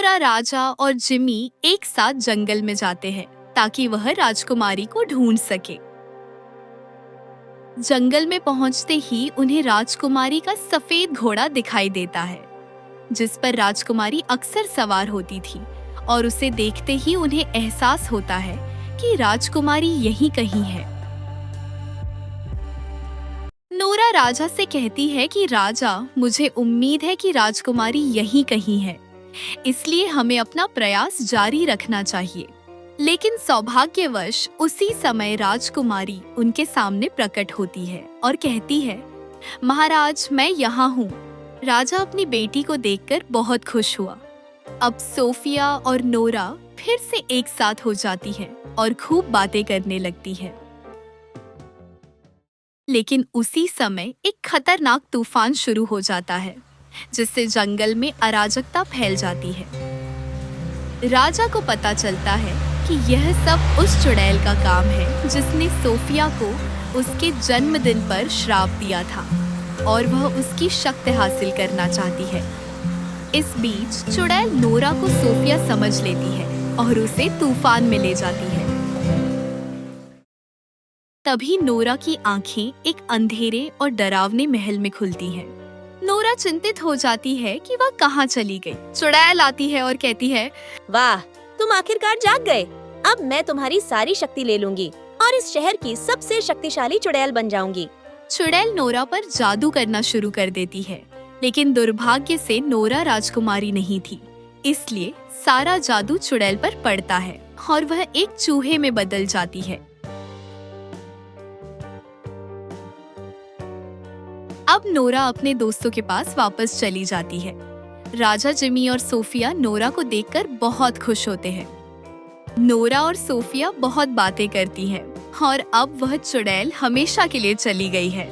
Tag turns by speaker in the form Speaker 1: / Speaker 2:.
Speaker 1: Nora, राजा और Jimmy एक साथ जंगल में जाते हैं ताकि वह राजकुमारी को ढूंढ सके। जंगल में पहुंचते ही उन्हें राजकुमारी का सफेद घोड़ा दिखाई देता है, जिस पर राजकुमारी अक्सर सवार होती थी, और उसे देखते ही उन्हें एहसास होता है कि राजकुमारी यहीं कहीं है। नोरा राजा से कहती है कि राजा, मुझे उम्मीद है कि राजकुमारी यहीं कहीं है, इसलिए हमें अपना प्रयास जारी रखना चाहिए। लेकिन सौभाग्यवश उसी समय राजकुमारी उनके सामने प्रकट होती है और कहती है, महाराज, मैं यहाँ हूँ। राजा अपनी बेटी को देखकर बहुत खुश हुआ। अब सोफिया और नोरा फिर से एक साथ हो जाती है और खूब बातें करने लगती है। लेकिन उसी समय एक खतरनाक तूफान शुरू हो जाता है, जिससे जंगल में अराजकता फैल जाती है। राजा को पता चलता है कि यह सब उस चुड़ैल का काम है जिसने सोफिया को उसके जन्मदिन पर श्राप दिया था और वह उसकी शक्ति हासिल करना चाहती है। इस बीच चुड़ैल नोरा को सोफिया समझ लेती है और उसे तूफान में ले जाती है। तभी नोरा की आंखें एक अंधेरे और डरावने महल में खुलती हैं। नोरा चिंतित हो जाती है कि वह कहाँ चली गई। चुड़ैल आती है और कहती है,
Speaker 2: वाह, तुम आखिरकार जाग गए। अब मैं तुम्हारी सारी शक्ति ले लूंगी और इस शहर की सबसे शक्तिशाली चुड़ैल बन जाऊंगी।
Speaker 1: चुड़ैल नोरा पर जादू करना शुरू कर देती है, लेकिन दुर्भाग्य से नोरा राजकुमारी नहीं थी, इसलिए सारा जादू चुड़ैल पर पड़ता है और वह एक चूहे में बदल जाती है। अब नोरा अपने दोस्तों के पास वापस चली जाती है। राजा, जिमी और सोफिया नोरा को देखकर बहुत खुश होते हैं। नोरा और सोफिया बहुत बातें करती हैं और अब वह चुड़ैल हमेशा के लिए चली गई है।